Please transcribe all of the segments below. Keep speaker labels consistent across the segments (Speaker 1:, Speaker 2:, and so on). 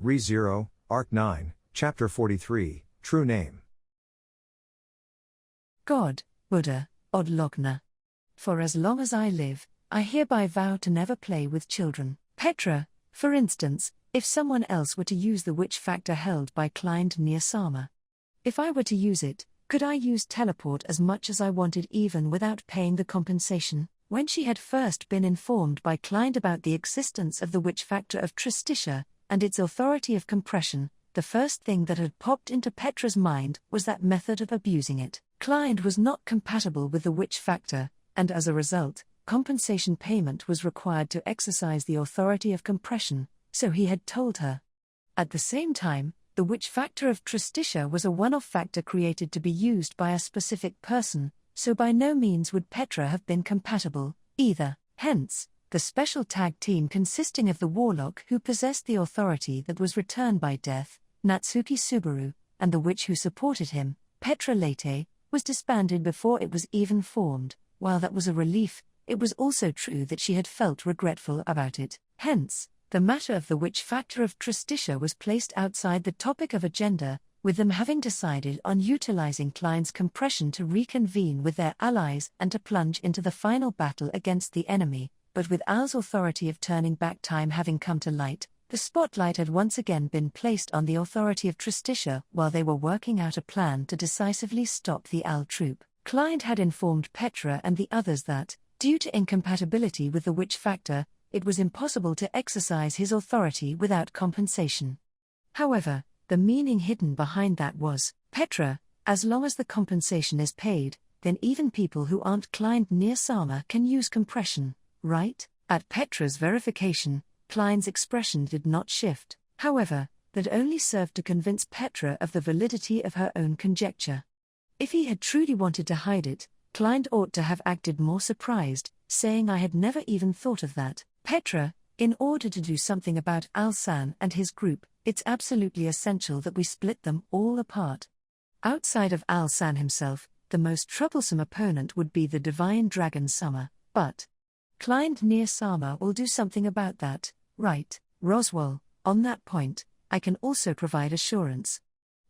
Speaker 1: Re-Zero, Arc 9, Chapter 43, True Name.
Speaker 2: God, Buddha, Odlogna. For as long as I live, I hereby vow to never play with children. Petra, for instance, if someone else were to use the witch factor held by Clind near Sama. If I were to use it, could I use teleport as much as I wanted even without paying the compensation? When she had first been informed by Clind about the existence of the witch factor of Tristitia, and its authority of compression, the first thing that had popped into Petra's mind was that method of abusing it. Clind was not compatible with the witch factor, and as a result, compensation payment was required to exercise the authority of compression, so he had told her. At the same time, the witch factor of Tristitia was a one-off factor created to be used by a specific person, so by no means would Petra have been compatible, either. Hence, the special tag team consisting of the warlock who possessed the authority that was returned by death, Natsuki Subaru, and the witch who supported him, Petra Late, was disbanded before it was even formed. While that was a relief, it was also true that she had felt regretful about it. Hence, the matter of the witch factor of Tristitia was placed outside the topic of agenda, with them having decided on utilizing Clind's compression to reconvene with their allies and to plunge into the final battle against the enemy. But with Al's authority of turning back time having come to light, the spotlight had once again been placed on the authority of Tristitia while they were working out a plan to decisively stop the Al troop. Clind had informed Petra and the others that, due to incompatibility with the witch factor, it was impossible to exercise his authority without compensation. However, the meaning hidden behind that was, Petra, as long as the compensation is paid, then even people who aren't Clind near Sama can use compression. Right? At Petra's verification, Clind's expression did not shift. However, that only served to convince Petra of the validity of her own conjecture. If he had truly wanted to hide it, Clind ought to have acted more surprised, saying I had never even thought of that. Petra, in order to do something about Al-san and his group, it's absolutely essential that we split them all apart. Outside of Al-san himself, the most troublesome opponent would be the divine dragon Summer, but Clind near Sama will do something about that, right, Roswell? On that point, I can also provide assurance.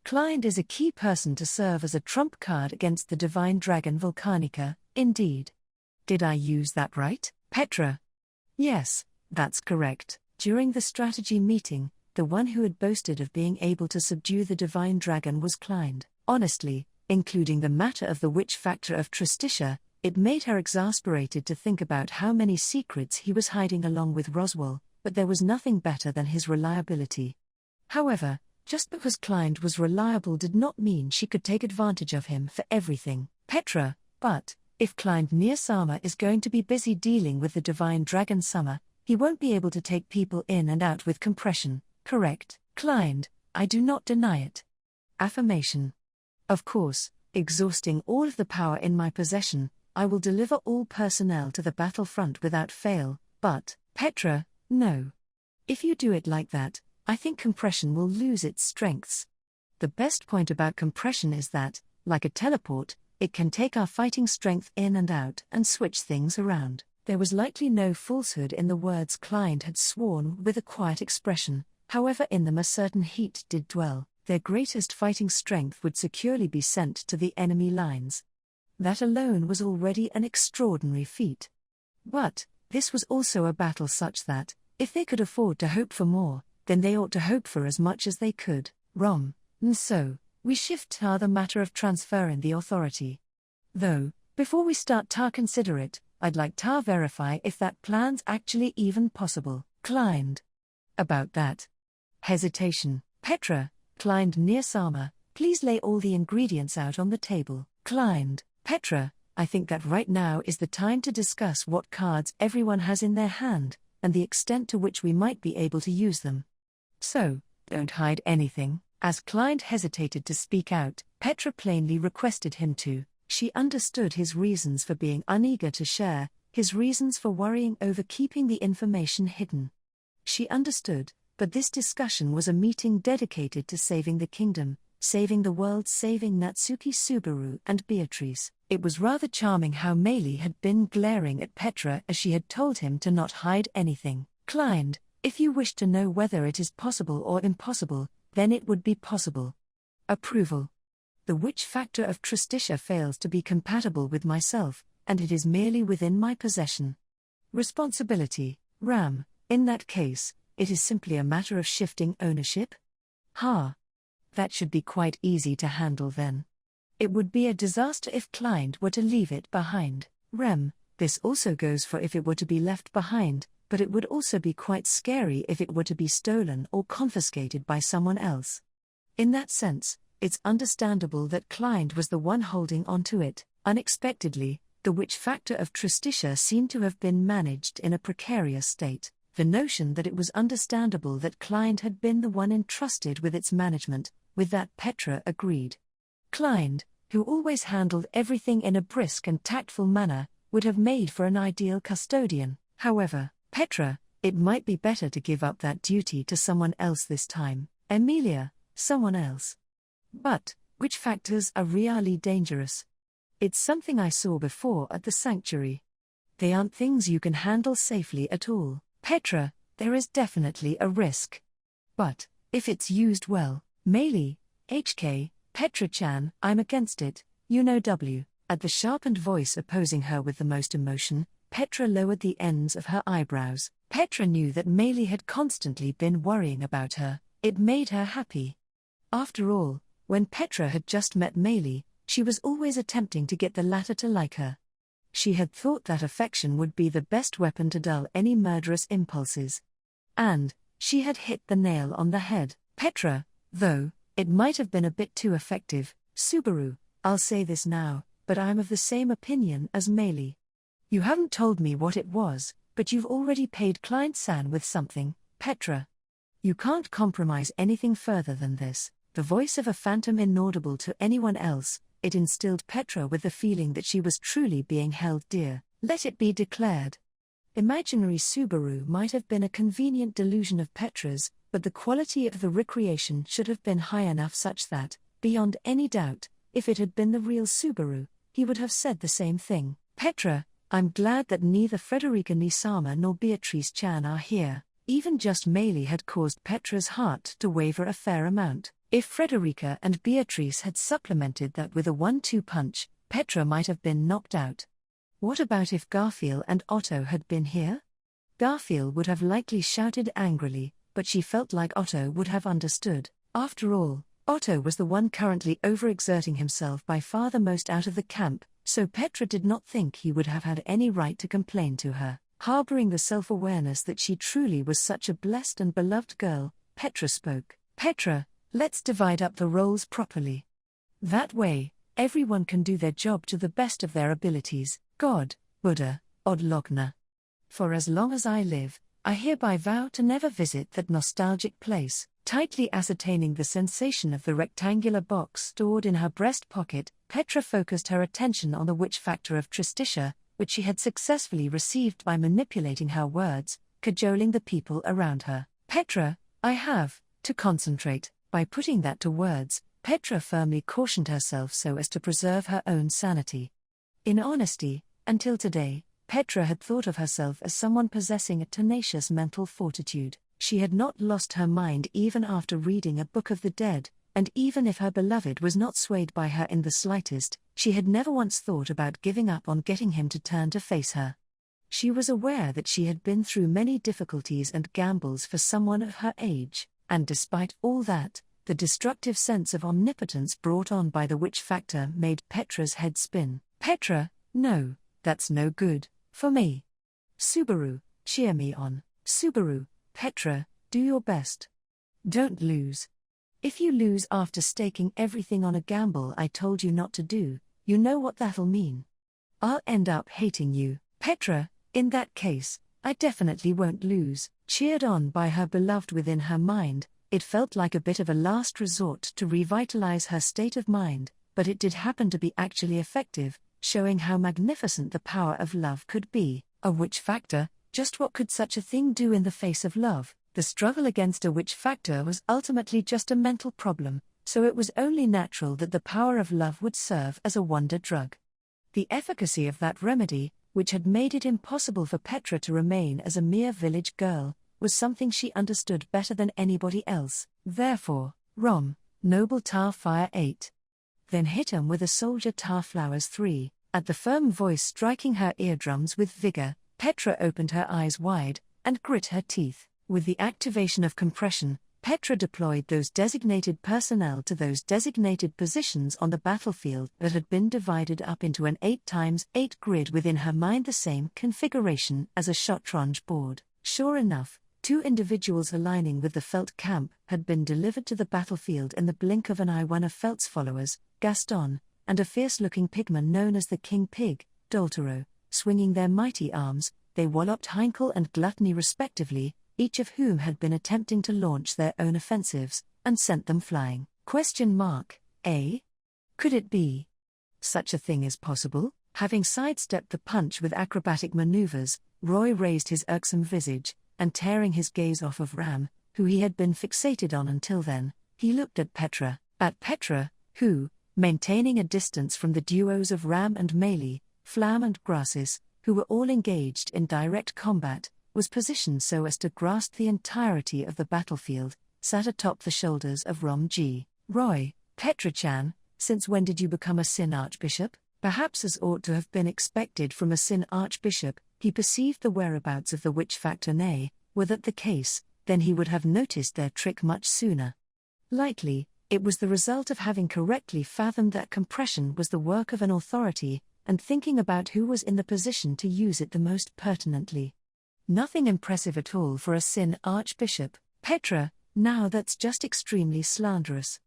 Speaker 2: Clind is a key person to serve as a trump card against the divine dragon Volcanica, indeed. Did I use that right, Petra? Yes, that's correct. During the strategy meeting, the one who had boasted of being able to subdue the divine dragon was Clind. Honestly, including the matter of the witch factor of Tristitia, it made her exasperated to think about how many secrets he was hiding along with Roswell, but there was nothing better than his reliability. However, just because Clind was reliable did not mean she could take advantage of him for everything. Petra, but, if Clind near Sama is going to be busy dealing with the divine dragon Summer, he won't be able to take people in and out with compression, correct? Clind, I do not deny it. Affirmation. Of course, exhausting all of the power in my possession, I will deliver all personnel to the battlefront without fail, but, Petra, no. If you do it like that, I think compression will lose its strengths. The best point about compression is that, like a teleport, it can take our fighting strength in and out and switch things around. There was likely no falsehood in the words Clind had sworn with a quiet expression, however in them a certain heat did dwell. Their greatest fighting strength would securely be sent to the enemy lines. That alone was already an extraordinary feat. But, this was also a battle such that, if they could afford to hope for more, then they ought to hope for as much as they could. And so, we shift to the matter of transferring the authority. Though, before we start to consider it, I'd like to verify if that plan's actually even possible. Clind. About that. Hesitation. Petra, Clind near Sama, please lay all the ingredients out on the table. Clind. Petra, I think that right now is the time to discuss what cards everyone has in their hand, and the extent to which we might be able to use them. So, don't hide anything. As Clind hesitated to speak out, Petra plainly requested him to. She understood his reasons for being uneager to share, his reasons for worrying over keeping the information hidden. She understood, but this discussion was a meeting dedicated to saving the kingdom, saving the world, saving Natsuki Subaru and Beatrice. It was rather charming how Meili had been glaring at Petra as she had told him to not hide anything. Clind, If you wish to know whether it is possible or impossible, then it would be possible. Approval. The which factor of Trustitia fails to be compatible with myself, and it is merely within my possession. Responsibility, Ram. In that case, it is simply a matter of shifting ownership? Ha! That should be quite easy to handle then. It would be a disaster if Klein were to leave it behind. Rem. This also goes for if it were to be left behind, but it would also be quite scary if it were to be stolen or confiscated by someone else. In that sense, it's understandable that Klein was the one holding on to it. Unexpectedly, the which factor of Trustitia seemed to have been managed in a precarious state. The notion that it was understandable that Klein had been the one entrusted with its management, with that Petra agreed. Klein, who always handled everything in a brisk and tactful manner, would have made for an ideal custodian. However, Petra, it might be better to give up that duty to someone else this time. Emilia, someone else. But, which factors are really dangerous? It's something I saw before at the sanctuary. They aren't things you can handle safely at all. Petra, there is definitely a risk. But, if it's used well, Meili, HK, Petra-chan, I'm against it, you know W. At the sharpened voice opposing her with the most emotion, Petra lowered the ends of her eyebrows. Petra knew that Meili had constantly been worrying about her. It made her happy. After all, when Petra had just met Meili, she was always attempting to get the latter to like her. She had thought that affection would be the best weapon to dull any murderous impulses. And, she had hit the nail on the head. Petra, though, it might have been a bit too effective. Subaru, I'll say this now, but I'm of the same opinion as Meili. You haven't told me what it was, but you've already paid Klein-san with something, Petra. You can't compromise anything further than this. The voice of a phantom inaudible to anyone else, it instilled Petra with the feeling that she was truly being held dear. Let it be declared. Imaginary Subaru might have been a convenient delusion of Petra's, but the quality of the recreation should have been high enough such that, beyond any doubt, if it had been the real Subaru, he would have said the same thing. Petra, I'm glad that neither Frederica Nisama nor Beatrice-chan are here. Even just Meili had caused Petra's heart to waver a fair amount. If Frederica and Beatrice had supplemented that with a 1-2 punch, Petra might have been knocked out. What about if Garfield and Otto had been here? Garfield would have likely shouted angrily, but she felt like Otto would have understood. After all, Otto was the one currently overexerting himself by far the most out of the camp, so Petra did not think he would have had any right to complain to her. Harboring the self-awareness that she truly was such a blessed and beloved girl, Petra spoke. Petra, let's divide up the roles properly. That way, everyone can do their job to the best of their abilities. God, Buddha, Odlogna. For as long as I live, I hereby vow to never visit that nostalgic place. Tightly ascertaining the sensation of the rectangular box stored in her breast pocket, Petra focused her attention on the which factor of Trustitia, which she had successfully received by manipulating her words, cajoling the people around her. Petra, I have to concentrate. By putting that to words, Petra firmly cautioned herself so as to preserve her own sanity. In honesty, until today, Petra had thought of herself as someone possessing a tenacious mental fortitude. She had not lost her mind even after reading a Book of the Dead, and even if her beloved was not swayed by her in the slightest, she had never once thought about giving up on getting him to turn to face her. She was aware that she had been through many difficulties and gambles for someone of her age, and despite all that, the destructive sense of omnipotence brought on by the witch factor made Petra's head spin. Petra, no, that's no good, for me. Subaru, cheer me on. Subaru, Petra, do your best. Don't lose. If you lose after staking everything on a gamble I told you not to do, you know what that'll mean. I'll end up hating you. Petra, in that case, I definitely won't lose. Cheered on by her beloved within her mind, it felt like a bit of a last resort to revitalize her state of mind, but it did happen to be actually effective, showing how magnificent the power of love could be. A witch factor, just what could such a thing do in the face of love? The struggle against a witch factor was ultimately just a mental problem, so it was only natural that the power of love would serve as a wonder drug. The efficacy of that remedy, which had made it impossible for Petra to remain as a mere village girl, was something she understood better than anybody else. Therefore, Rom, noble tar fire 8. Then hit 'em with a soldier tar flowers 3. At the firm voice striking her eardrums with vigor, Petra opened her eyes wide, and grit her teeth. With the activation of compression, Petra deployed those designated personnel to those designated positions on the battlefield that had been divided up into an 8x8 grid within her mind, the same configuration as a shotrange board. Sure enough, 2 individuals aligning with the Felt camp had been delivered to the battlefield in the blink of an eye. One of Felt's followers, Gaston, and a fierce-looking pigman known as the King Pig, Doltero, swinging their mighty arms, they walloped Heinkel and Gluttony respectively, each of whom had been attempting to launch their own offensives, and sent them flying. Eh? Could it be? Such a thing is possible? Having sidestepped the punch with acrobatic maneuvers, Roy raised his irksome visage, and tearing his gaze off of Ram, who he had been fixated on until then, he looked at Petra, who, maintaining a distance from the duos of Ram and Melee, Flam and Grassis, who were all engaged in direct combat, was positioned so as to grasp the entirety of the battlefield, sat atop the shoulders of Rom G. Roy, Petra-chan, since when did you become a Sin Archbishop? Perhaps as ought to have been expected from a Sin Archbishop, he perceived the whereabouts of the witch factor. Nay, were that the case, then he would have noticed their trick much sooner. Likely, it was the result of having correctly fathomed that compression was the work of an authority, and thinking about who was in the position to use it the most pertinently. Nothing impressive at all for a Sin Archbishop. Petra, now that's just extremely slanderous.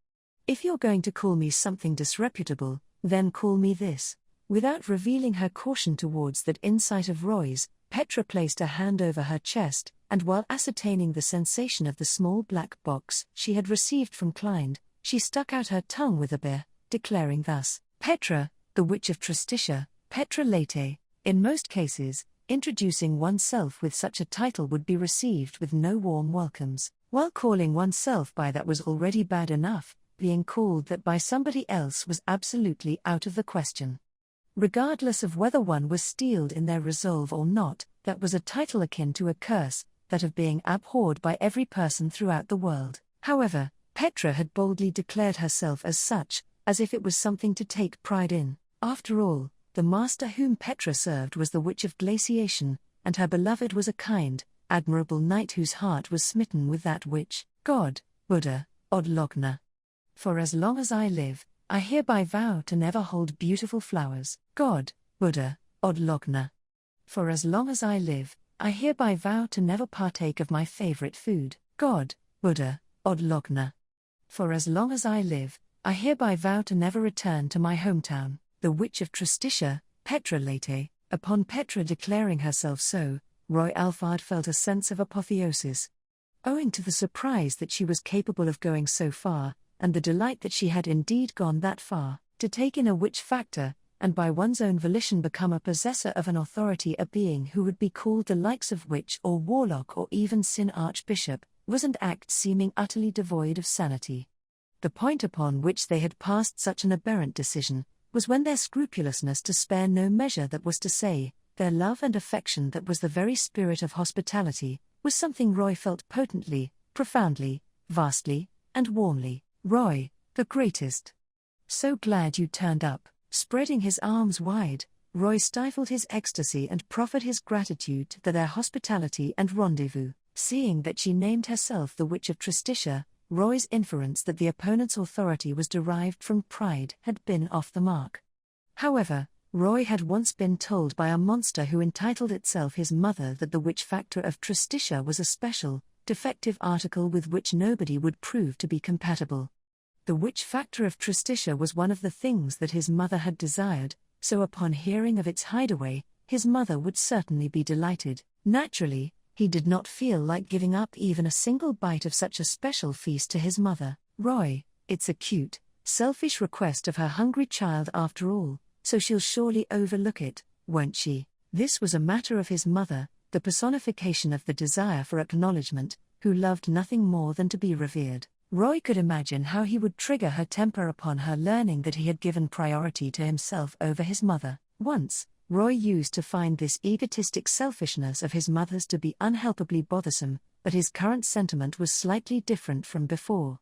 Speaker 2: If you're going to call me something disreputable, then call me this. Without revealing her caution towards that insight of Roy's, Petra placed a hand over her chest, and while ascertaining the sensation of the small black box she had received from Klein, she stuck out her tongue with a bear, declaring thus, Petra, the Witch of Tristitia, Petra Late. In most cases, introducing oneself with such a title would be received with no warm welcomes, while calling oneself by that was already bad enough, being called that by somebody else was absolutely out of the question. Regardless of whether one was steeled in their resolve or not, that was a title akin to a curse, that of being abhorred by every person throughout the world. However, Petra had boldly declared herself as such, as if it was something to take pride in. After all, the master whom Petra served was the Witch of Glaciation, and her beloved was a kind, admirable knight whose heart was smitten with that witch. God, Buddha, Odlogna. For as long as I live, I hereby vow to never hold beautiful flowers. God, Buddha, Odlogna. For as long as I live, I hereby vow to never partake of my favorite food. God, Buddha, Odlogna. For as long as I live, I hereby vow to never return to my hometown. The Witch of Tristitia, Petra Late. Upon Petra declaring herself so, Roy Alphard felt a sense of apotheosis. Owing to the surprise that she was capable of going so far, and the delight that she had indeed gone that far, to take in a witch factor, and by one's own volition become a possessor of an authority, a being who would be called the likes of witch or warlock or even Sin Archbishop, was an act seeming utterly devoid of sanity. The point upon which they had passed such an aberrant decision was when their scrupulousness to spare no measure, that was to say, their love and affection that was the very spirit of hospitality, was something Roy felt potently, profoundly, vastly, and warmly. Roy, the greatest. So glad you turned up. Spreading his arms wide, Roy stifled his ecstasy and proffered his gratitude to their hospitality and rendezvous. Seeing that she named herself the Witch of Tristitia, Roy's inference that the opponent's authority was derived from pride had been off the mark. However, Roy had once been told by a monster who entitled itself his mother that the witch factor of Tristitia was a special, defective article with which nobody would prove to be compatible. The witch factor of Tristitia was one of the things that his mother had desired, so upon hearing of its hideaway, his mother would certainly be delighted. Naturally, he did not feel like giving up even a single bite of such a special feast to his mother. Roy, it's a cute, selfish request of her hungry child after all, so she'll surely overlook it, won't she? This was a matter of his mother, the personification of the desire for acknowledgement, who loved nothing more than to be revered. Roy could imagine how he would trigger her temper upon her learning that he had given priority to himself over his mother. Once, Roy used to find this egotistic selfishness of his mother's to be unhelpably bothersome, but his current sentiment was slightly different from before.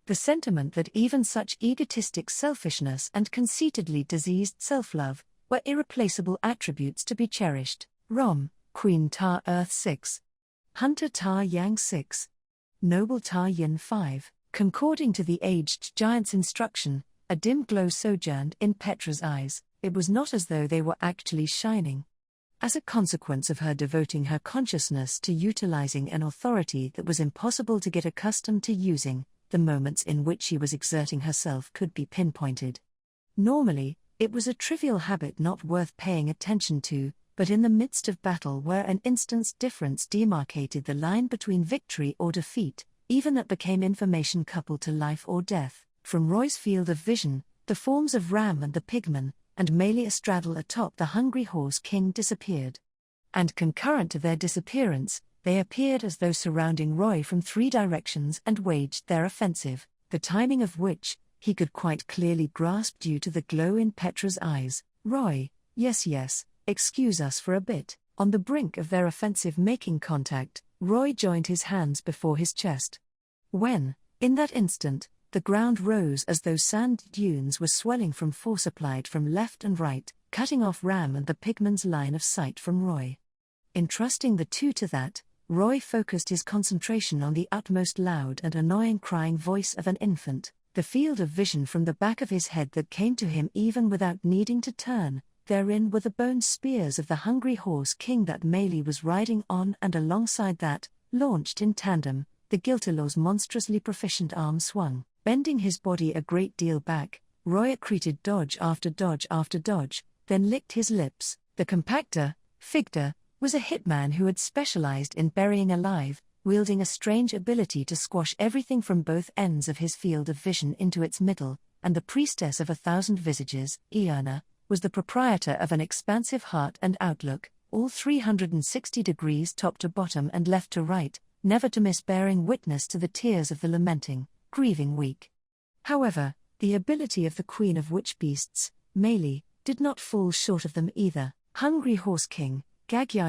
Speaker 2: The sentiment that even such egotistic selfishness and conceitedly diseased self-love were irreplaceable attributes to be cherished. Rom, Queen Ta Earth 6. Hunter Ta Yang 6. Noble Ta Yin 5. Concording to the aged giant's instruction, a dim glow sojourned in Petra's eyes. It was not as though they were actually shining. As a consequence of her devoting her consciousness to utilizing an authority that was impossible to get accustomed to using, the moments in which she was exerting herself could be pinpointed. Normally, it was a trivial habit not worth paying attention to, but in the midst of battle where an instant's difference demarcated the line between victory or defeat, even that became information coupled to life or death. From Roy's field of vision, the forms of Ram and the pigman, and Meili astraddle atop the hungry horse king disappeared. And concurrent to their disappearance, they appeared as though surrounding Roy from three directions and waged their offensive, the timing of which he could quite clearly grasp due to the glow in Petra's eyes. Roy, yes, excuse us for a bit. On the brink of their offensive making contact, Roy joined his hands before his chest. When, in that instant, the ground rose as though sand dunes were swelling from force applied from left and right, cutting off Ram and the pigman's line of sight from Roy. Entrusting the two to that, Roy focused his concentration on the utmost loud and annoying crying voice of an infant, the field of vision from the back of his head that came to him even without needing to turn. Therein were the bone spears of the hungry horse king that Meili was riding on, and alongside that, launched in tandem, the Giltilor's monstrously proficient arm swung. Bending his body a great deal back, Roy accreted dodge after dodge after dodge, then licked his lips. The compactor, Figda, was a hitman who had specialized in burying alive, wielding a strange ability to squash everything from both ends of his field of vision into its middle, and the priestess of 1,000 visages, Ierna, was the proprietor of an expansive heart and outlook, all 360 degrees top to bottom and left to right, never to miss bearing witness to the tears of the lamenting, grieving weak. However, the ability of the queen of witch beasts, Meili, did not fall short of them either. Hungry Horse King, Gagya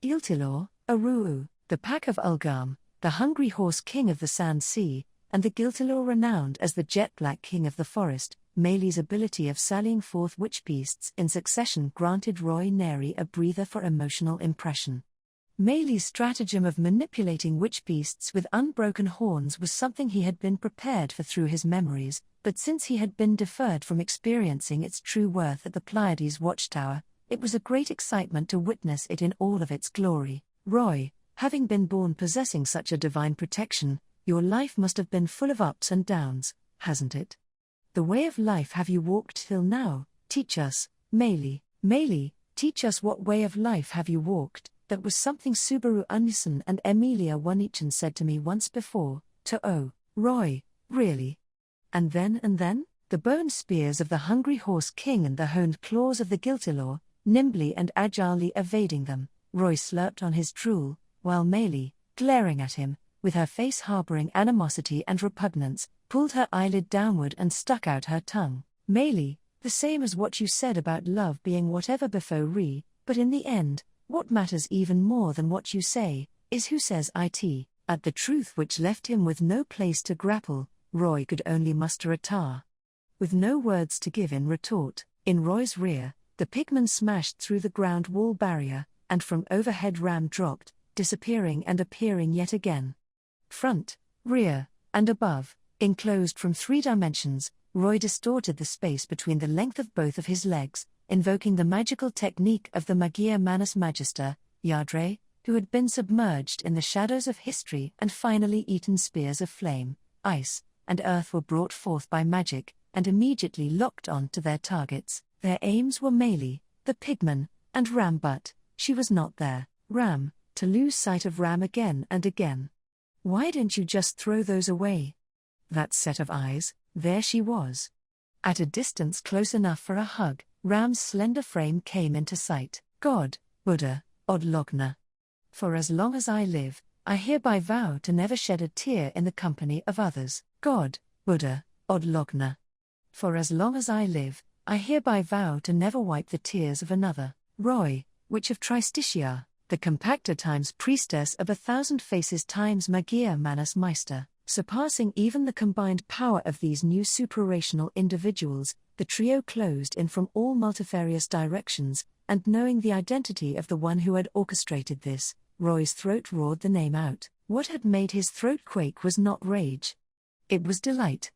Speaker 2: Giltilor, Aruu, the pack of Ulgam, the Hungry Horse King of the Sand Sea, and the Giltilor renowned as the Jet Black King of the Forest. Meili's ability of sallying forth witch beasts in succession granted Roy nary a breather for emotional impression. Meili's stratagem of manipulating witch beasts with unbroken horns was something he had been prepared for through his memories, but since he had been deferred from experiencing its true worth at the Pleiades watchtower, it was a great excitement to witness it in all of its glory. Roy, having been born possessing such a divine protection, your life must have been full of ups and downs, hasn't it? The way of life have you walked till now? Teach us, Meili. Meili, teach us what way of life have you walked? That was something Subaru Unison and Emilia Wonichen said to me once before. Roy, really? And then, the bone spears of the Hungry Horse King and the honed claws of the Giltilor, nimbly and agilely evading them. Roy slurped on his drool, while Meili, glaring at him, with her face harboring animosity and repugnance, pulled her eyelid downward and stuck out her tongue. Meili, the same as what you said about love being whatever before re, but in the end, what matters even more than what you say, is who says it. At the truth which left him with no place to grapple, Roy could only muster a tar. With no words to give in retort, in Roy's rear, the pigman smashed through the ground wall barrier, and from overhead Ram dropped, disappearing and appearing yet again. Front, rear, and above, enclosed from 3 dimensions, Roy distorted the space between the length of both of his legs, invoking the magical technique of the Magia Manus Magister, Yadre, who had been submerged in the shadows of history and finally eaten. Spears of flame, ice, and earth were brought forth by magic, and immediately locked on to their targets. Their aims were Meili, the pigman, and Ram, but she was not there. Ram, to lose sight of Ram again and again. Why didn't you just throw those away? That set of eyes, there she was. At a distance close enough for a hug, Ram's slender frame came into sight. God, Buddha, Odlogna. For as long as I live, I hereby vow to never shed a tear in the company of others. God, Buddha, Odlogna. For as long as I live, I hereby vow to never wipe the tears of another. Roy, Witch of Tristitia, the compactor times priestess of 1,000 faces times Magia Manus Meister, surpassing even the combined power of these new suprarational individuals. The trio closed in from all multifarious directions, and knowing the identity of the one who had orchestrated this, Roy's throat roared the name out. What had made his throat quake was not rage. It was delight.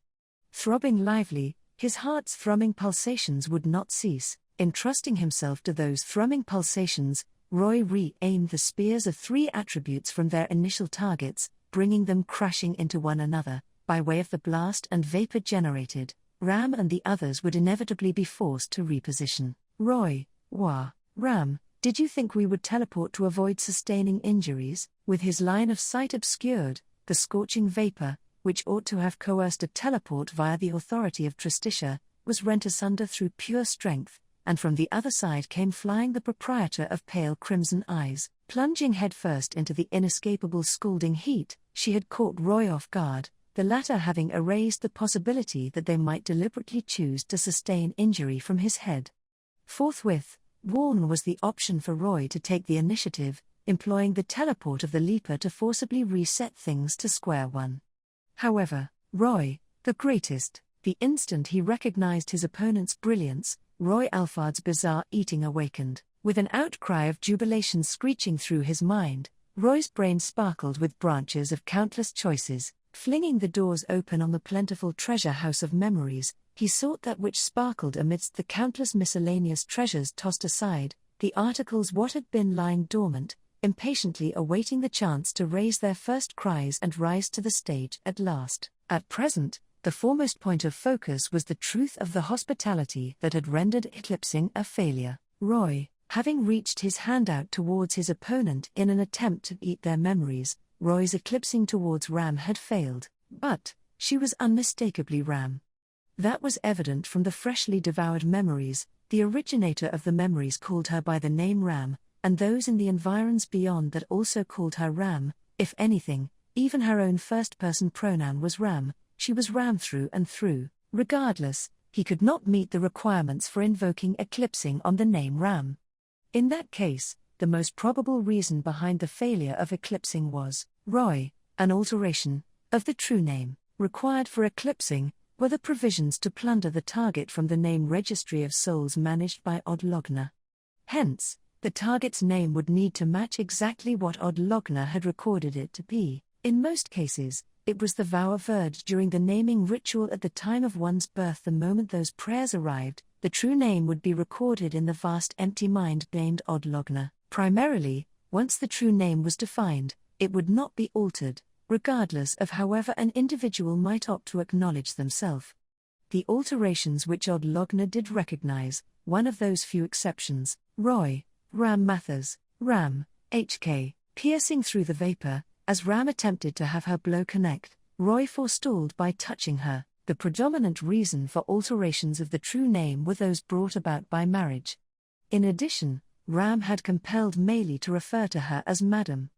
Speaker 2: Throbbing lively, his heart's thrumming pulsations would not cease. Entrusting himself to those thrumming pulsations, Roy re-aimed the spears of 3 attributes from their initial targets, bringing them crashing into one another. By way of the blast and vapor generated, Ram and the others would inevitably be forced to reposition. Roy, wah, Ram, did you think we would teleport to avoid sustaining injuries? With his line of sight obscured, the scorching vapor, which ought to have coerced a teleport via the authority of Tristitia, was rent asunder through pure strength, and from the other side came flying the proprietor of pale crimson eyes. Plunging headfirst into the inescapable scalding heat, she had caught Roy off guard, the latter having erased the possibility that they might deliberately choose to sustain injury from his head. Forthwith, worn was the option for Roy to take the initiative, employing the teleport of the leaper to forcibly reset things to square one. However, Roy, the greatest, the instant he recognized his opponent's brilliance, Roy Alphard's bizarre eating awakened. With an outcry of jubilation screeching through his mind, Roy's brain sparkled with branches of countless choices. Flinging the doors open on the plentiful treasure house of memories, he sought that which sparkled amidst the countless miscellaneous treasures tossed aside, the articles what had been lying dormant, impatiently awaiting the chance to raise their first cries and rise to the stage at last. At present, the foremost point of focus was the truth of the hospitality that had rendered eclipsing a failure. Roy, having reached his hand out towards his opponent in an attempt to eat their memories, Roy's eclipsing towards Ram had failed, but she was unmistakably Ram. That was evident from the freshly devoured memories. The originator of the memories called her by the name Ram, and those in the environs beyond that also called her Ram. If anything, even her own first-person pronoun was Ram. She was Ram through and through. Regardless, he could not meet the requirements for invoking eclipsing on the name Ram. In that case, the most probable reason behind the failure of eclipsing was Roy. An alteration of the true name required for eclipsing were the provisions to plunder the target from the name registry of souls managed by Odlogna. Hence, the target's name would need to match exactly what Odlogna had recorded it to be. In most cases, it was the vow averred during the naming ritual at the time of one's birth. The moment those prayers arrived, the true name would be recorded in the vast empty mind named Odlogna. Primarily, once the true name was defined, it would not be altered, regardless of however an individual might opt to acknowledge themselves. The alterations which Odlogna did recognize, one of those few exceptions, Roy, Ram Mathers, Ram, HK, piercing through the vapor, as Ram attempted to have her blow connect, Roy forestalled by touching her. The predominant reason for alterations of the true name were those brought about by marriage. In addition, Ram had compelled Meili to refer to her as Madam.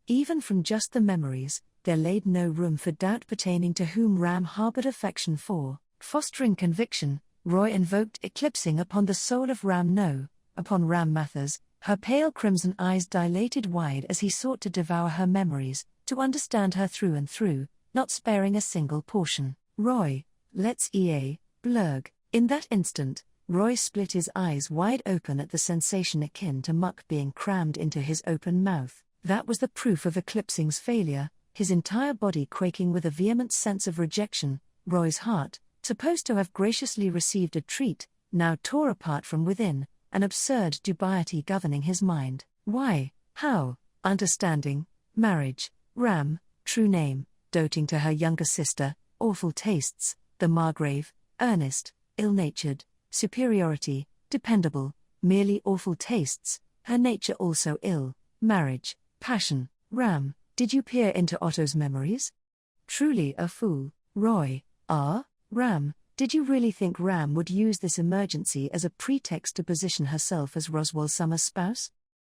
Speaker 2: Even from just the memories, there laid no room for doubt pertaining to whom Ram harbored affection for. Fostering conviction, Roy invoked eclipsing upon the soul of Ram No, upon Ram Mathers. Her pale crimson eyes dilated wide as he sought to devour her memories, to understand her through and through, not sparing a single portion. Roy, let's blurg. In that instant, Roy split his eyes wide open at the sensation akin to muck being crammed into his open mouth. That was the proof of eclipsing's failure, his entire body quaking with a vehement sense of rejection. Roy's heart, supposed to have graciously received a treat, now tore apart from within, an absurd dubiety governing his mind. Why, how, understanding, marriage, Ram, true name, doting to her younger sister, awful tastes, the Margrave, earnest, ill-natured, superiority, dependable, merely awful tastes, her nature also ill, marriage, passion. Ram, did you peer into Otto's memories? Truly a fool. Roy, Ram, did you really think Ram would use this emergency as a pretext to position herself as Roswell Summer's spouse?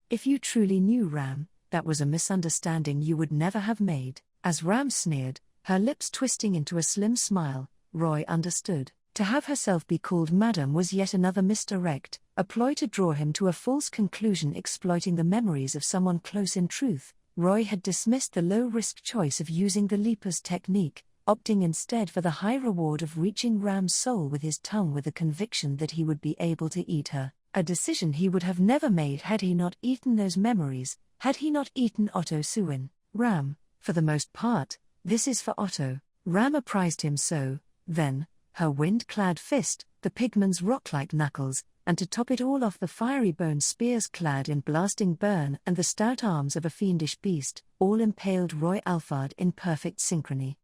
Speaker 2: If you truly knew Ram, that was a misunderstanding you would never have made. As Ram sneered, her lips twisting into a slim smile, Roy understood. To have herself be called Madam was yet another misdirect, a ploy to draw him to a false conclusion exploiting the memories of someone close. In truth, Roy had dismissed the low-risk choice of using the leaper's technique, opting instead for the high reward of reaching Ram's soul with his tongue with the conviction that he would be able to eat her, a decision he would have never made had he not eaten those memories, had he not eaten Otto Suin. Ram, for the most part, this is for Otto. Ram apprised him so, then, her wind-clad fist, the pigman's rock-like knuckles, and to top it all off the fiery bone spears clad in blasting burn and the stout arms of a fiendish beast, all impaled Roy Alphard in perfect synchrony.